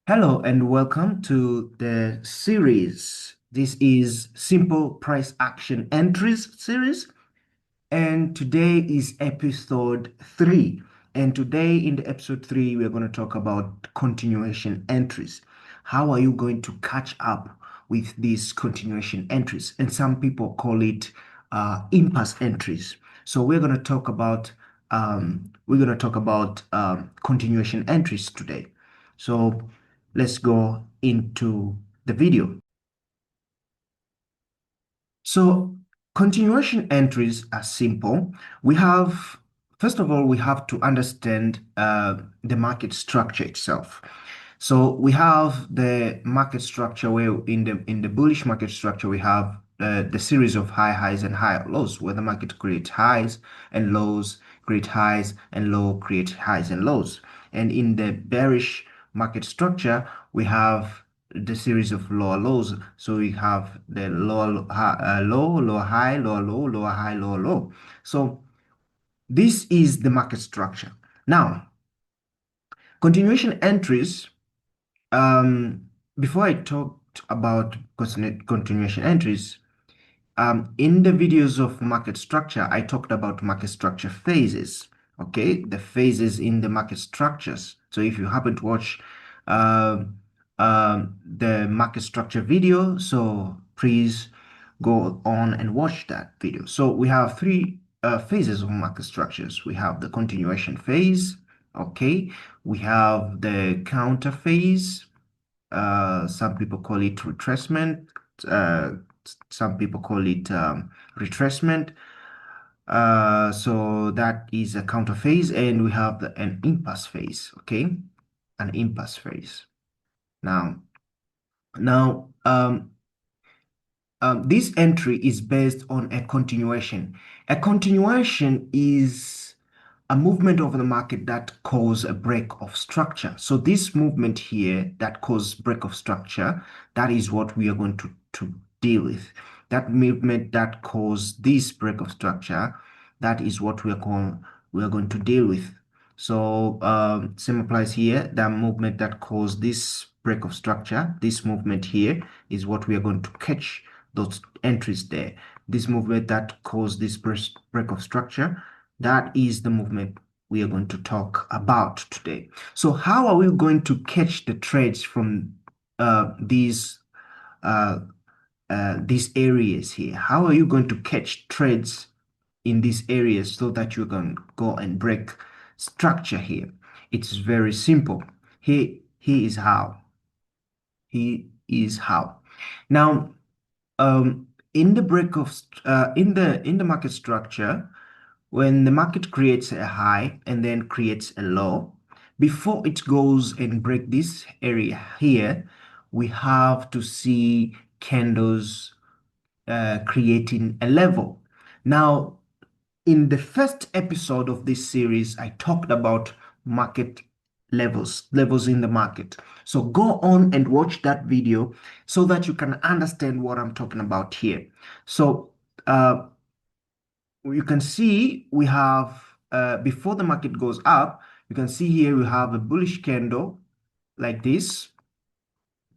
Hello and welcome to the series. This is Simple Price Action Entries series, and today is episode 3. And today in the episode 3, we're going to talk about continuation entries. How are you going to catch up with these continuation entries? And some people call it impasse entries. So we're going to talk about continuation entries today. So let's go into the video. So continuation entries are simple. We have, first of all, we have to understand the market structure itself. So we have the market structure where in the bullish market structure we have the series of high highs and high lows, where the market creates highs and lows, create highs and low, create highs and lows. And in the bearish market structure, we have the series of lower lows. So we have the low, lower high, lower low, lower high, lower low. So this is the market structure. Now, continuation entries. Before I talked about continuation entries, in the videos of market structure, I talked about market structure phases. Okay, the phases in the market structures. So if you happen to watch um, the market structure video, so please go on and watch that video. So we have three phases of market structures. We have the continuation phase. Okay, we have the counter phase. Some people call it retracement. Uh, some people call it retracement. So that is a counter phase, and we have an impasse phase. Okay, an impasse phase. Now, now, this entry is based on a continuation. A continuation is a movement of the market that cause a break of structure. So this movement here that cause break of structure, that is what we are going to deal with. That movement that cause this break of structure, that is what we are going to deal with. So same applies here. The movement that caused this break of structure, this movement here is what we are going to catch those entries there. This movement that caused this break of structure, that is the movement we are going to talk about today. So how are we going to catch the trades from uh, these areas here? How are you going to catch trades in these areas so that you can go and break structure here? It's very simple. Here is how. He is how. Now, in the break of in the market structure, when the market creates a high and then creates a low, before it goes and break this area here, we have to see candles creating a level. Now, in the first episode of this series, I talked about market levels in the market. So go on and watch that video so that you can understand what I'm talking about here. So uh, you can see we have, before the market goes up, you can see here we have a bullish candle like this,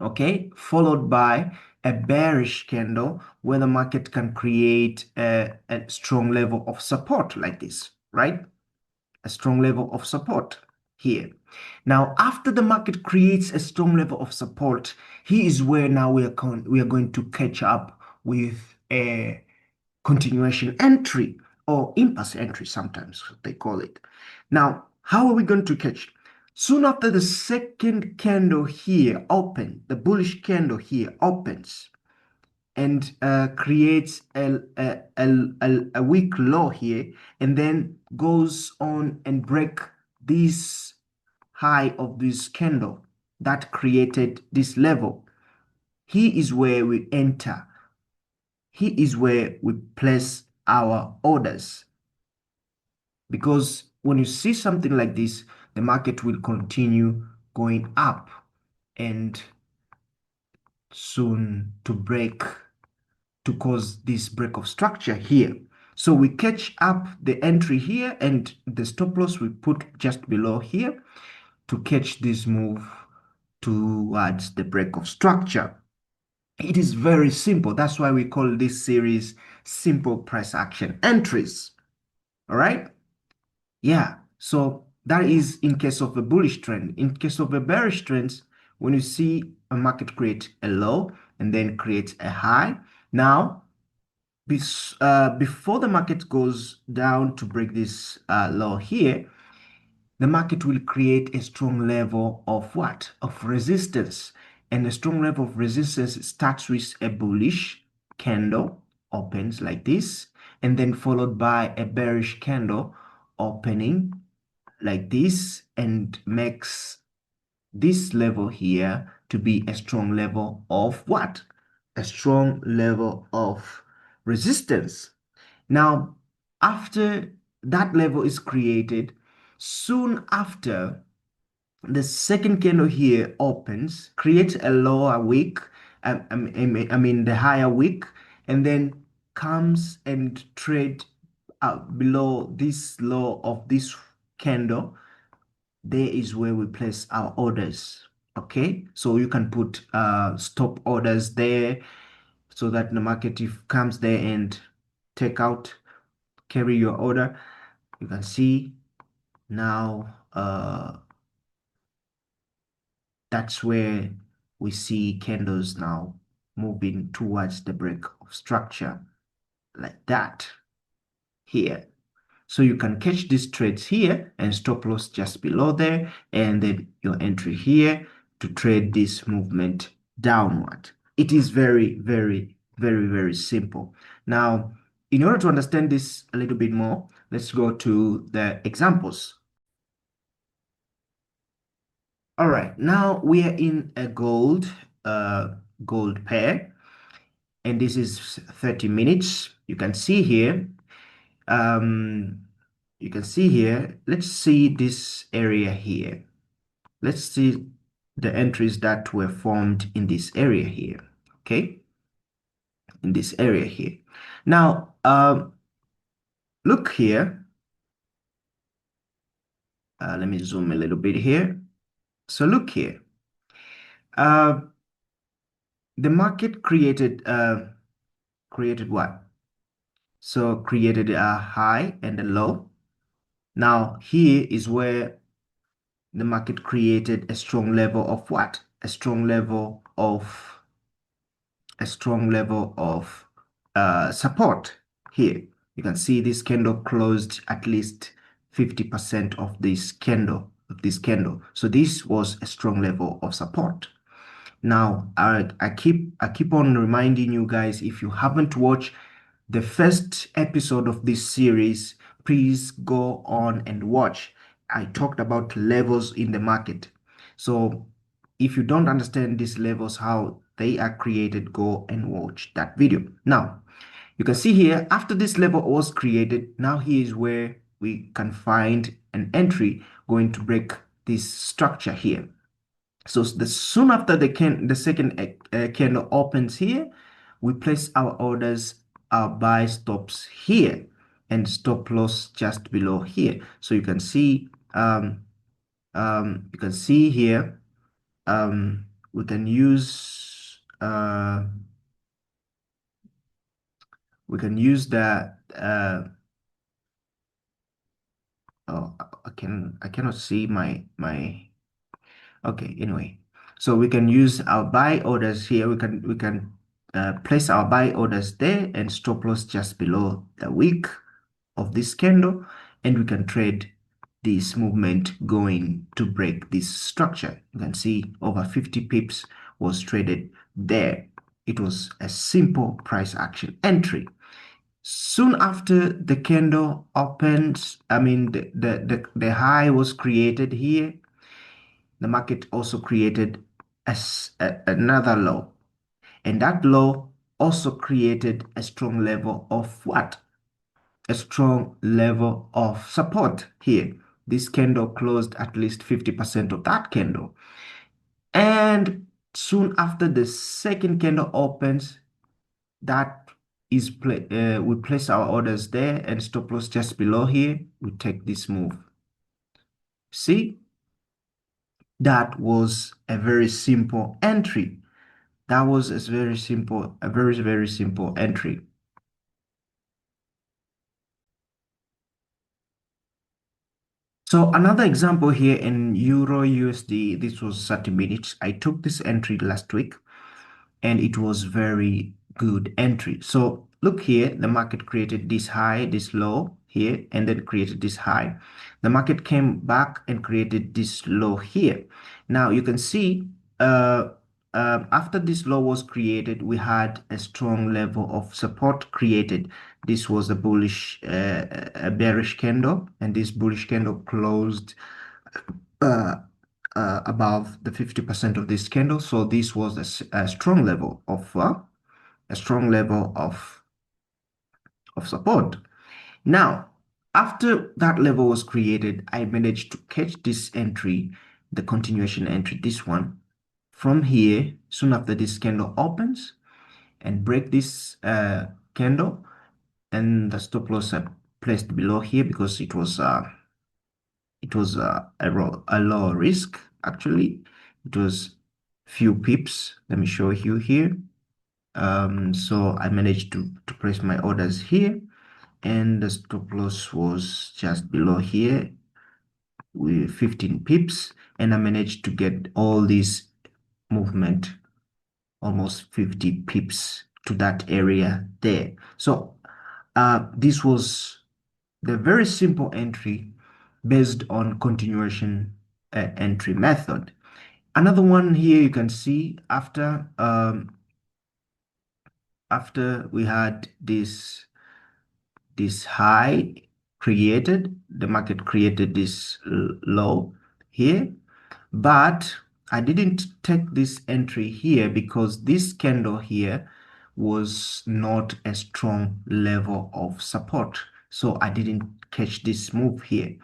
okay, followed by a bearish candle where the market can create a strong level of support like this, right? A strong level of support here. Now, after the market creates a strong level of support, here is where now we are going to catch up with a continuation entry or impasse entry, sometimes they call it. Now, how are we going to catch? Soon after the second candle here open, the bullish candle here opens and creates a weak low here, and then goes on and break this high of this candle that created this level. Here is where we enter. Here is where we place our orders. Because when you see something like this, the market will continue going up and soon to cause this break of structure here. So we catch up the entry here and the stop loss we put just below here to catch this move towards the break of structure. It is very simple. That's why we call this series simple price action entries. All right. Yeah. So that is in case of a bullish trend. In case of a bearish trend, when you see a market create a low and then create a high, now before the market goes down to break this low here, the market will create a strong level of what? Of resistance. And a strong level of resistance starts with a bullish candle, opens like this, and then followed by a bearish candle opening like this and makes this level here to be a strong level of what? A strong level of resistance. Now, after that level is created, soon after the second candle here opens, creates a lower wick, I mean the higher wick, and then comes and trade below this low of this candle. There is where we place our orders. Okay, so you can put stop orders there so that the market if comes there and take out, carry your order. You can see now that's where we see candles now moving towards the break of structure like that here. So you can catch these trades here and stop loss just below there, and then your entry here to trade this movement downward. It is very, very, very, very simple. Now, in order to understand this a little bit more, let's go to the examples. All right, now we are in a gold pair, and this is 30 minutes. You can see here, um, let's see this area here. Let's see the entries that were formed in this area here, okay? In this area here. Now, look here. Let me zoom a little bit here. So look here. The market created what? So created a high and a low. Now here is where the market created a strong level of what? A strong level of support here. You can see this candle closed at least 50% of this candle. So this was a strong level of support. Now, I keep on reminding you guys, if you haven't watched the first episode of this series, please go on and watch. I talked about levels in the market. So if you don't understand these levels, how they are created, go and watch that video. Now, you can see here, after this level was created, now here is where we can find an entry going to break this structure here. So soon after the second candle opens here, we place our orders, our buy stops here, and stop loss just below here. So you can see here we can use that. Oh, I cannot see my. Okay, anyway, so we can use our buy orders here. We can place our buy orders there and stop loss just below the wick of this candle, and we can trade this movement going to break this structure. You can see over 50 pips was traded there. It was a simple price action entry. Soon after the candle opens, I mean the high was created here, the market also created another low. And that low also created a strong level of what? A strong level of support here. This candle closed at least 50% of that candle. And soon after the second candle opens, that is we place our orders there and stop loss just below here. We take this move. See? That was a very simple entry. That was a very simple, a very, very simple entry. So another example here in Euro USD, this was 30 minutes. I took this entry last week and it was very good entry. So look here, the market created this high, this low here, and then created this high. The market came back and created this low here. Now you can see after this low was created, we had a strong level of support created. This was a bearish candle, and this bullish candle closed uh, above the 50% of this candle. So this was a strong level of support. Now, after that level was created, I managed to catch this entry, the continuation entry, this one, from here. Soon after this candle opens and break this candle, and the stop loss I placed below here because it was a low risk. Actually, it was few pips. Let me show you here. So I managed to place my orders here, and the stop loss was just below here with 15 pips, and I managed to get all this movement, almost 50 pips to that area there. So this was the very simple entry based on continuation entry method. Another one here you can see after we had this high created, the market created this low here, but I didn't take this entry here because this candle here was not a strong level of support. So I didn't catch this move here.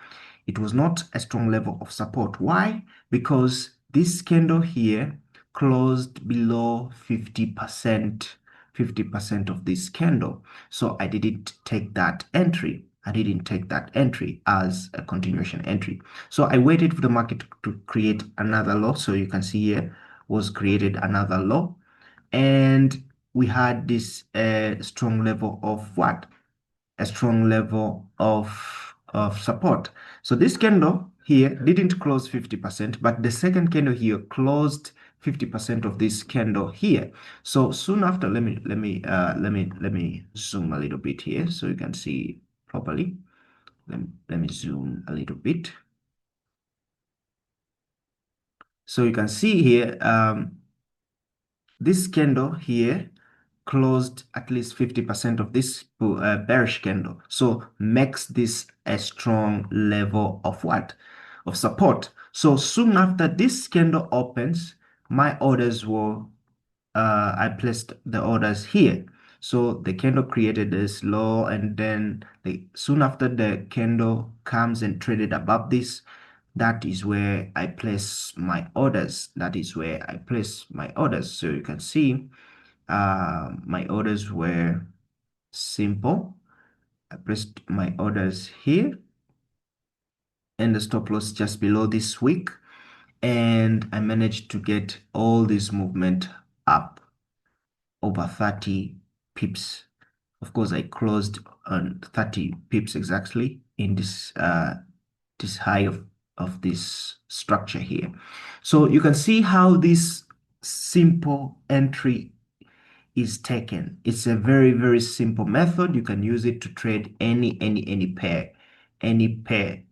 It was not a strong level of support. Why? Because this candle here closed below 50% of this candle. So I didn't take that entry. I didn't take that entry as a continuation entry. So I waited for the market to create another low. So you can see here was created another low. And we had this strong level of what? A strong level of support. So this candle here didn't close 50%, but the second candle here closed 50% of this candle here. So soon after, let me zoom a little bit here so you can see properly. Let me zoom a little bit. So you can see here, this candle here closed at least 50% of this bearish candle. So makes this a strong level of what? Of support. So soon after this candle opens, my orders were, I placed the orders here. So the candle created this low, and then soon after the candle comes and traded above this, that is where I place my orders. That is where I place my orders. So you can see my orders were simple. I placed my orders here and the stop loss just below this wick, and I managed to get all this movement up over 30 pips. Of course, I closed on 30 pips exactly in this high of this structure here. So you can see how this simple entry is taken. It's a very, very simple method. You can use it to trade any pair, any pair,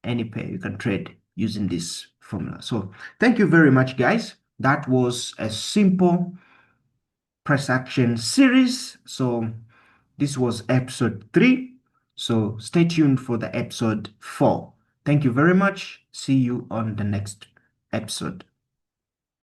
any pair you can trade using this formula. So thank you very much, guys. That was a simple price action series. So this was episode 3. So stay tuned for the episode 4. Thank you very much. See you on the next episode.